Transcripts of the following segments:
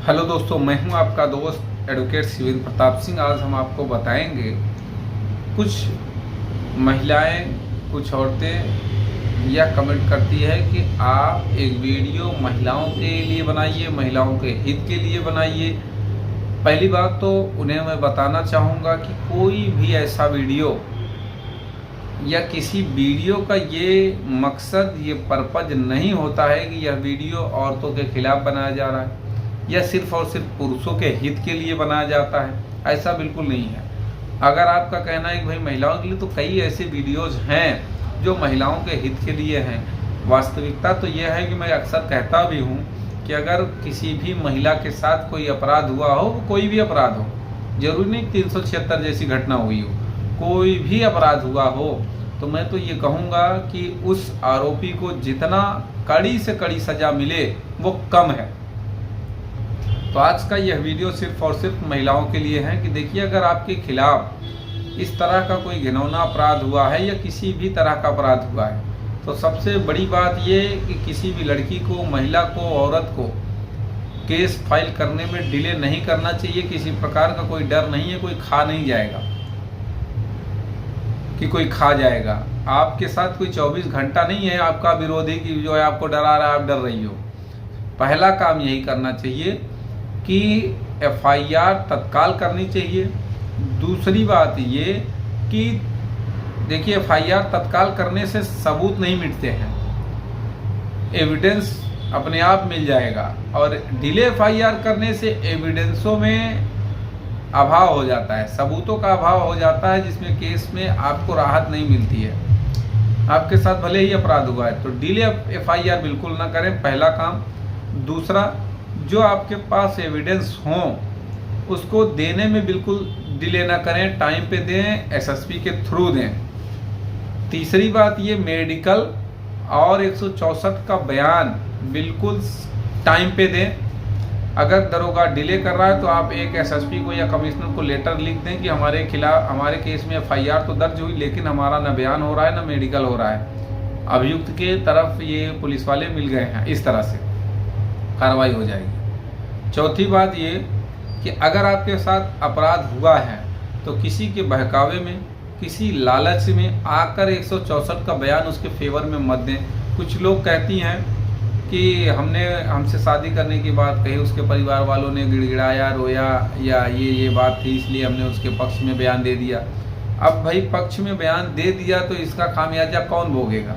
Hello दोस्तों, मैं हूं आपका दोस्त एडवोकेट शिवेंद्र प्रताप सिंह। आज हम आपको बताएंगे कुछ महिलाएं, कुछ औरतें यह कमेंट करती है कि आप एक वीडियो महिलाओं के लिए बनाइए, महिलाओं के हित के लिए बनाइए। पहली बात तो उन्हें मैं बताना चाहूँगा कि कोई भी ऐसा वीडियो या किसी वीडियो का ये मकसद, ये पर्पज नहीं होता है कि यह वीडियो औरतों के खिलाफ बनाया जा रहा है या सिर्फ और सिर्फ पुरुषों के हित के लिए बनाया जाता है। ऐसा बिल्कुल नहीं है। अगर आपका कहना है कि भाई महिलाओं के लिए, तो कई ऐसे वीडियोज़ हैं जो महिलाओं के हित के लिए हैं। वास्तविकता तो यह है कि मैं अक्सर कहता भी हूँ कि अगर किसी भी महिला के साथ कोई अपराध हुआ हो, कोई भी अपराध हो, जरूरी नहीं 376 जैसी घटना हुई हो, कोई भी अपराध हुआ हो, तो मैं तो ये कहूँगा कि उस आरोपी को जितना कड़ी से कड़ी सज़ा मिले वो कम है। तो आज का यह वीडियो सिर्फ और सिर्फ महिलाओं के लिए है कि देखिए, अगर आपके खिलाफ इस तरह का कोई घिनौना अपराध हुआ है या किसी भी तरह का अपराध हुआ है, तो सबसे बड़ी बात ये कि किसी भी लड़की को, महिला को, औरत को केस फाइल करने में डिले नहीं करना चाहिए। किसी प्रकार का कोई डर नहीं है, कोई खा नहीं जाएगा कि कोई खा जाएगा। आपके साथ कोई 24 घंटा नहीं है आपका विरोधी कि जो है आपको डरा रहा है, आप डर रही हो। पहला काम यही करना चाहिए कि एफआईआर तत्काल करनी चाहिए। दूसरी बात ये कि देखिए, एफआईआर तत्काल करने से सबूत नहीं मिटते हैं, एविडेंस अपने आप मिल जाएगा। और डिले एफआईआर करने से एविडेंसों में अभाव हो जाता है, सबूतों का अभाव हो जाता है, जिसमें केस में आपको राहत नहीं मिलती है। आपके साथ भले ही अपराध हुआ है, तो डिले एफआईआर बिल्कुल ना करें, पहला काम। दूसरा, जो आपके पास एविडेंस हो उसको देने में बिल्कुल डिले ना करें, टाइम पे दें, एसएसपी के थ्रू दें। तीसरी बात ये, मेडिकल और 164 का बयान बिल्कुल टाइम पे दें। अगर दरोगा डिले कर रहा है तो आप एक एसएसपी को या कमिश्नर को लेटर लिख दें कि हमारे खिलाफ, हमारे केस में एफआईआर तो दर्ज हुई, लेकिन हमारा न बयान हो रहा है न मेडिकल हो रहा है। अभियुक्त के तरफ ये पुलिस वाले मिल गए हैं, इस तरह से कार्रवाई हो जाएगी। चौथी बात ये कि अगर आपके साथ अपराध हुआ है तो किसी के बहकावे में, किसी लालच में आकर 164 का बयान उसके फेवर में मत दें। कुछ लोग कहती हैं कि हमसे शादी करने की बात कही, उसके परिवार वालों ने गिड़गिड़ाया, रोया, या ये बात थी, इसलिए हमने उसके पक्ष में बयान दे दिया। अब भाई, पक्ष में बयान दे दिया तो इसका खामियाजा कौन भोगेगा?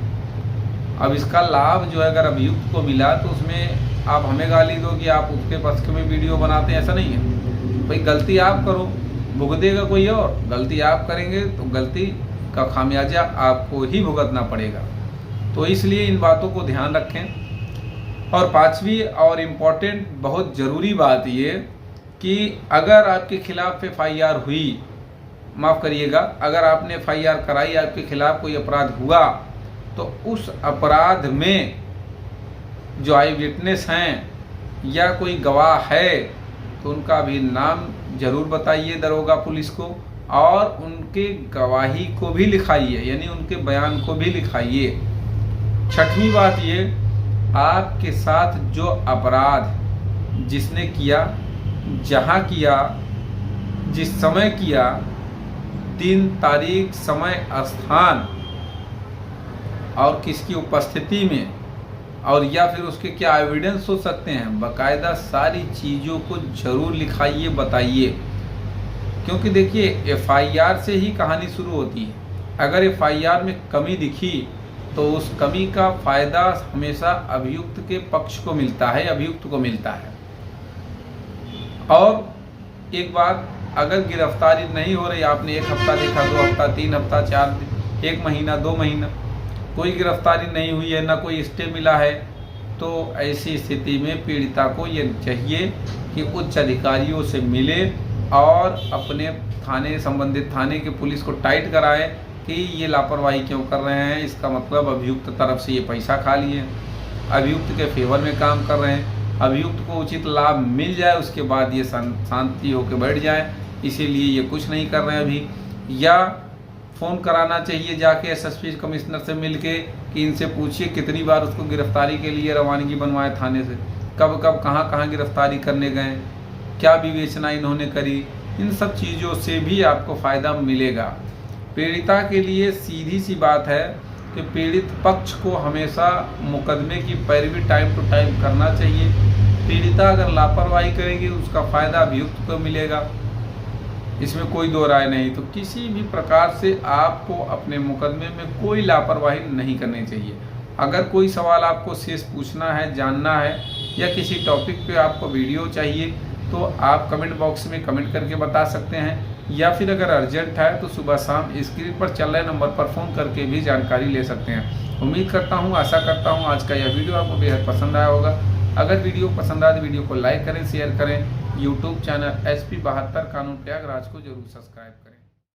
अब इसका लाभ जो है अगर अभियुक्त को मिला तो उसमें आप हमें गाली दो कि आप उसके पक्ष में वीडियो बनाते हैं, ऐसा नहीं है। भाई, गलती आप करो, भुगतेगा कोई और। गलती आप करेंगे तो गलती का खामियाजा आपको ही भुगतना पड़ेगा। तो इसलिए इन बातों को ध्यान रखें। और पांचवी और इम्पोर्टेंट, बहुत ज़रूरी बात ये कि अगर आपके खिलाफ एफआईआर हुई, माफ़ करिएगा, अगर आपने एफआईआर कराई, आपके खिलाफ कोई अपराध हुआ, तो उस अपराध में जो आई विटनेस हैं या कोई गवाह है तो उनका भी नाम जरूर बताइए दरोगा पुलिस को, और उनके गवाही को भी लिखाइए, यानी उनके बयान को भी लिखाइए। छठवीं बात ये, आपके साथ जो अपराध जिसने किया, जहां किया, जिस समय किया, दिन, तारीख, समय, स्थान और किसकी उपस्थिति में, और या फिर उसके क्या एविडेंस हो सकते हैं, बाकायदा सारी चीज़ों को जरूर लिखाइए, बताइए। क्योंकि देखिए, एफआईआर से ही कहानी शुरू होती है। अगर एफआईआर में कमी दिखी तो उस कमी का फ़ायदा हमेशा अभियुक्त के पक्ष को मिलता है, अभियुक्त को मिलता है। और एक बात, अगर गिरफ्तारी नहीं हो रही, आपने 1 हफ्ता देखा, 2 हफ्ता, 3 हफ्ता, 4 दिन, 1 महीना, 2 महीना, कोई गिरफ्तारी नहीं हुई है, ना कोई स्टे मिला है, तो ऐसी स्थिति में पीड़िता को ये चाहिए कि उच्च अधिकारियों से मिले और अपने थाने, संबंधित थाने के पुलिस को टाइट कराए कि ये लापरवाही क्यों कर रहे हैं। इसका मतलब अभियुक्त तरफ से ये पैसा खा लिए, अभियुक्त के फेवर में काम कर रहे हैं, अभियुक्त को उचित लाभ मिल जाए, उसके बाद ये शांति होकर बैठ जाए, इसीलिए ये कुछ नहीं कर रहे हैं अभी। या फ़ोन कराना चाहिए जाके एसएसपी कमिश्नर से मिलके कि इनसे पूछिए कितनी बार उसको गिरफ्तारी के लिए रवानगी बनवाए थाने से। कब कब कहाँ कहाँ गिरफ्तारी करने गए, क्या विवेचना इन्होंने करी, इन सब चीज़ों से भी आपको फ़ायदा मिलेगा। पीड़िता के लिए सीधी सी बात है कि पीड़ित पक्ष को हमेशा मुकदमे की पैरवी टाइम टू टाइम करना चाहिए। पीड़िता अगर लापरवाही करेगी उसका फ़ायदा अभियुक्त को मिलेगा, इसमें कोई दो राय नहीं। तो किसी भी प्रकार से आपको अपने मुकदमे में कोई लापरवाही नहीं करनी चाहिए। अगर कोई सवाल आपको शेष पूछना है, जानना है, या किसी टॉपिक पे आपको वीडियो चाहिए तो आप कमेंट बॉक्स में कमेंट करके बता सकते हैं, या फिर अगर अर्जेंट है तो सुबह शाम स्क्रीन पर चल रहे नंबर पर फ़ोन करके भी जानकारी ले सकते हैं। उम्मीद करता हूँ, आशा करता हूँ आज का यह वीडियो आपको बेहद पसंद आया होगा। अगर वीडियो पसंद आए तो वीडियो को लाइक करें, शेयर करें। यूट्यूब चैनल SP 72 कानून प्रयागराज को जरूर सब्सक्राइब करें।